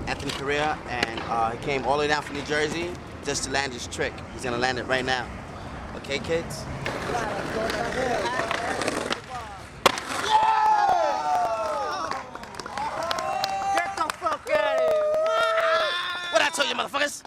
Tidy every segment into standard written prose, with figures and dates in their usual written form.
Anthony Correa, and he came all the way down from New Jersey just to land his trick. He's gonna land it right now. Okay, kids? What I told you, motherfuckers?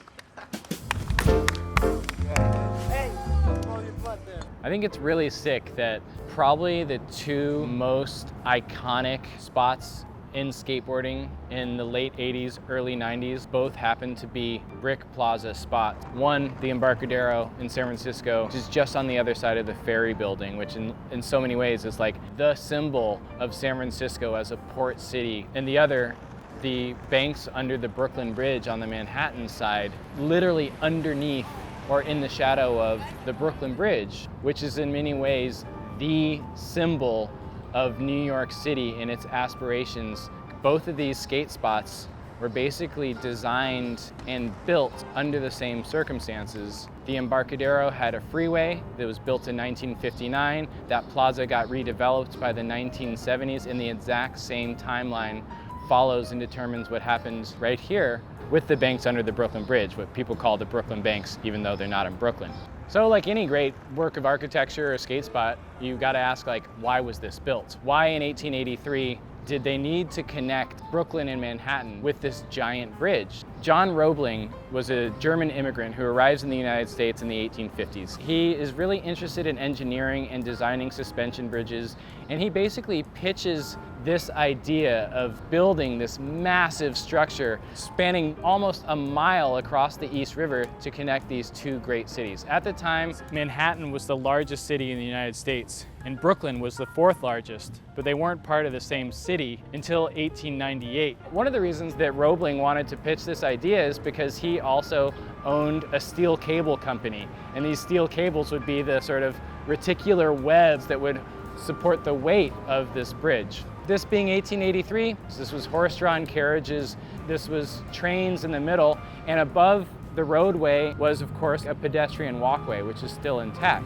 I think it's really sick that probably the two most iconic spots in skateboarding in the late 80s, early 90s, both happen to be Brick Plaza spots. One, the Embarcadero in San Francisco, which is just on the other side of the ferry building, which in so many ways is like the symbol of San Francisco as a port city. And the other, the banks under the Brooklyn Bridge on the Manhattan side, literally underneath or in the shadow of the Brooklyn Bridge, which is in many ways the symbol of New York City and its aspirations. Both of these skate spots were basically designed and built under the same circumstances. The Embarcadero had a freeway that was built in 1959. That plaza got redeveloped by the 1970s, and the exact same timeline follows and determines what happens right here with the banks under the Brooklyn Bridge, what people call the Brooklyn Banks, even though they're not in Brooklyn. So like any great work of architecture or skate spot, you gotta ask, like, why was this built? Why in 1883 did they need to connect Brooklyn and Manhattan with this giant bridge? John Roebling was a German immigrant who arrives in the United States in the 1850s. He is really interested in engineering and designing suspension bridges, and he basically pitches this idea of building this massive structure spanning almost a mile across the East River to connect these two great cities. At the time, Manhattan was the largest city in the United States, and Brooklyn was the fourth largest, but they weren't part of the same city until 1898. One of the reasons that Roebling wanted to pitch this idea is because he also owned a steel cable company, and these steel cables would be the sort of reticular webs that would support the weight of this bridge. This being 1883, this was horse-drawn carriages, this was trains in the middle, and above the roadway was, of course, a pedestrian walkway, which is still intact.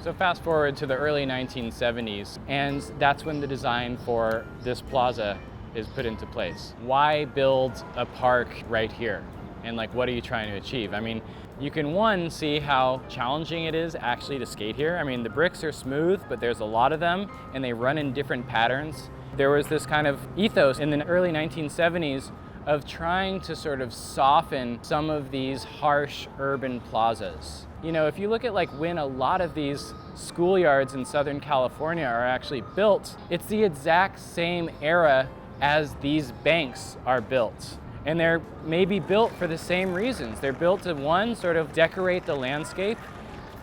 So fast forward to the early 1970s, and that's when the design for this plaza is put into place. Why build a park right here? And like, what are you trying to achieve? I mean, you can, one, see how challenging it is actually to skate here. I mean, the bricks are smooth, but there's a lot of them, and they run in different patterns. There was this kind of ethos in the early 1970s of trying to sort of soften some of these harsh urban plazas. You know, if you look at like when a lot of these schoolyards in Southern California are actually built, it's the exact same era as these banks are built. And they're maybe built for the same reasons. They're built to, one, sort of decorate the landscape,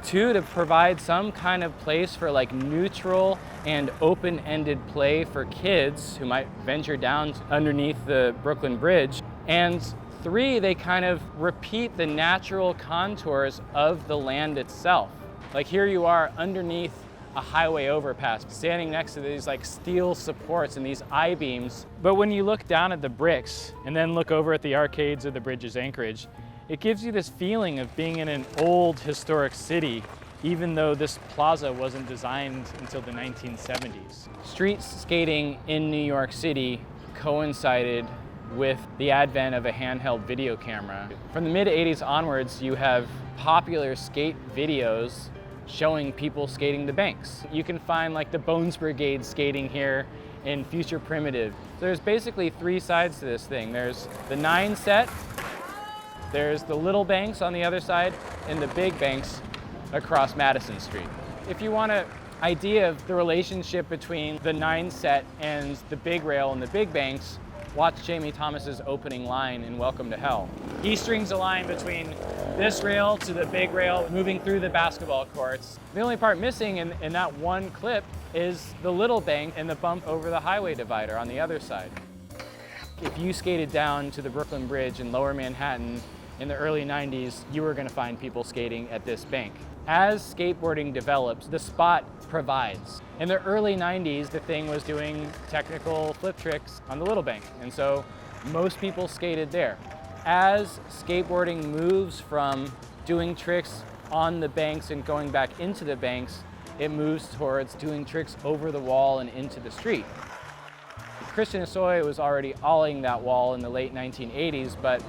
two, to provide some kind of place for like neutral and open-ended play for kids who might venture down underneath the Brooklyn Bridge, and three, they kind of repeat the natural contours of the land itself. Like here you are underneath a highway overpass, standing next to these like steel supports and these I-beams. But when you look down at the bricks and then look over at the arcades of the bridge's anchorage, it gives you this feeling of being in an old historic city, even though this plaza wasn't designed until the 1970s. Street skating in New York City coincided with the advent of a handheld video camera. From the mid-80s onwards, you have popular skate videos showing people skating the banks. You can find like the Bones Brigade skating here in Future Primitive. So there's basically three sides to this thing. There's the 9 set, there's the little banks on the other side, and the big banks across Madison Street. If you want an idea of the relationship between the 9 set and the big rail and the big banks, watch Jamie Thomas's opening line in Welcome to Hell. He strings a line between this rail to the big rail moving through the basketball courts. The only part missing in that one clip is the little bank and the bump over the highway divider on the other side. If you skated down to the Brooklyn Bridge in Lower Manhattan in the early 90s, you were gonna find people skating at this bank. As skateboarding develops, the spot provides. In the early 90s, the thing was doing technical flip tricks on the little bank, and so most people skated there. As skateboarding moves from doing tricks on the banks and going back into the banks, it moves towards doing tricks over the wall and into the street. Christian Hosoi was already olling that wall in the late 1980s, but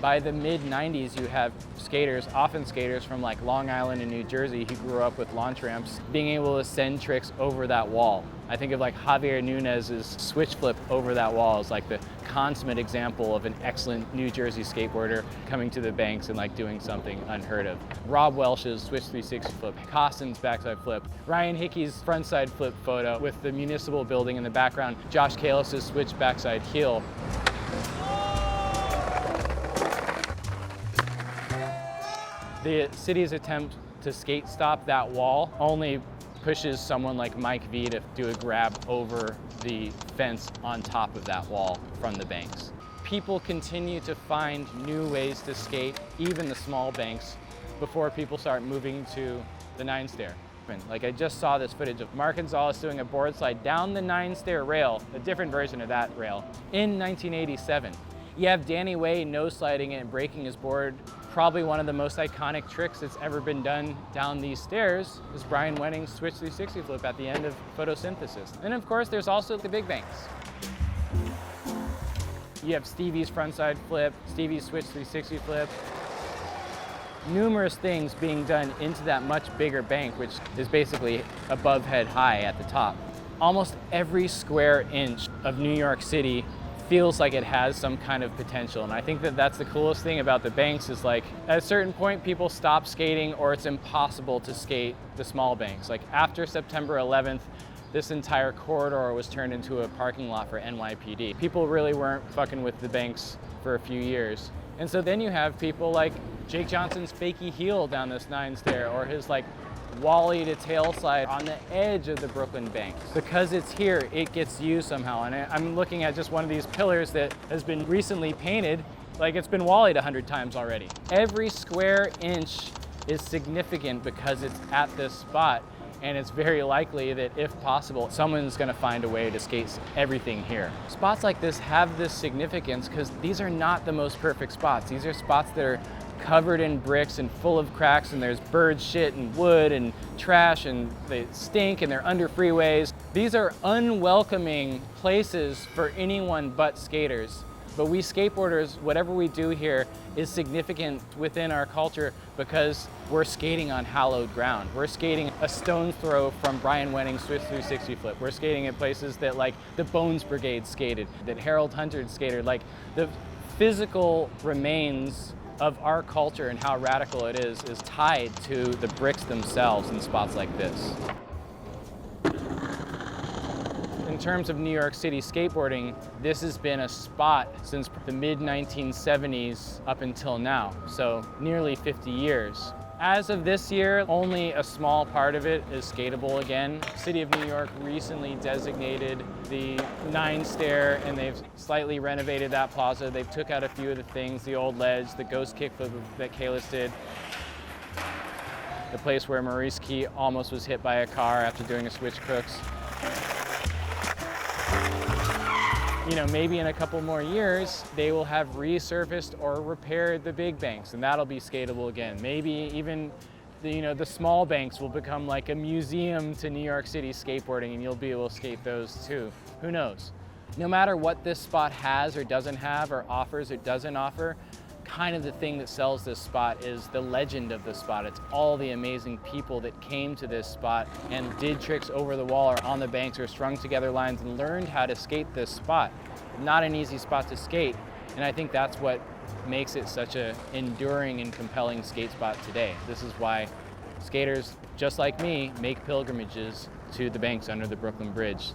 by the mid-90s, you have skaters, often skaters from like Long Island and New Jersey who grew up with launch ramps, being able to send tricks over that wall. I think of like Javier Nunez's switch flip over that wall as like the consummate example of an excellent New Jersey skateboarder coming to the banks and like doing something unheard of. Rob Welch's switch 360 flip, Costin's backside flip, Ryan Hickey's frontside flip photo with the municipal building in the background, Josh Kalis's switch backside heel. The city's attempt to skate stop that wall only pushes someone like Mike V to do a grab over the fence on top of that wall from the banks. People continue to find new ways to skate, even the small banks, before people start moving to the 9-stair. Like I just saw this footage of Mark Gonzalez doing a board slide down the 9-stair rail, a different version of that rail, in 1987. You have Danny Way nose sliding it and breaking his board. Probably one of the most iconic tricks that's ever been done down these stairs is Brian Wenning's switch 360 flip at the end of Photosynthesis. And of course, there's also the big banks. You have Stevie's frontside flip, Stevie's switch 360 flip. Numerous things being done into that much bigger bank, which is basically above head high at the top. Almost every square inch of New York City feels like it has some kind of potential. And I think that that's the coolest thing about the banks is like at a certain point people stop skating or it's impossible to skate the small banks. Like after September 11th, this entire corridor was turned into a parking lot for NYPD. People really weren't fucking with the banks for a few years. And so then you have people like Jake Johnson's fakie heel down this 9-stair or his like Wally to tail slide on the edge of the Brooklyn banks. Because it's here, it gets used somehow. And I'm looking at just one of these pillars that has been recently painted, like it's been Wallied 100 times already. Every square inch is significant because it's at this spot. And it's very likely that if possible, someone's gonna find a way to skate everything here. Spots like this have this significance because these are not the most perfect spots. These are spots that are covered in bricks and full of cracks and there's bird shit and wood and trash and they stink and they're under freeways. These are unwelcoming places for anyone but skaters. But we skateboarders, whatever we do here is significant within our culture because we're skating on hallowed ground. We're skating a stone's throw from Brian Wenning's switch 360 flip. We're skating at places that like the Bones Brigade skated, that Harold Hunter skated. Like the physical remains of our culture and how radical it is tied to the bricks themselves in spots like this. In terms of New York City skateboarding, this has been a spot since the mid-1970s up until now, so nearly 50 years. As of this year, only a small part of it is skatable again. City of New York recently designated the 9-stair and they've slightly renovated that plaza. They've took out a few of the things, the old ledge, the ghost kickflip that Kalis did, the place where Maurice Key almost was hit by a car after doing a switch crooks. You know, maybe in a couple more years, they will have resurfaced or repaired the big banks and that'll be skatable again. Maybe even the small banks will become like a museum to New York City skateboarding and you'll be able to skate those too. Who knows? No matter what this spot has or doesn't have or offers or doesn't offer, kind of the thing that sells this spot is the legend of the spot. It's all the amazing people that came to this spot and did tricks over the wall or on the banks or strung together lines and learned how to skate this spot. Not an easy spot to skate, and I think that's what makes it such an enduring and compelling skate spot today. This is why skaters, just like me, make pilgrimages to the banks under the Brooklyn Bridge.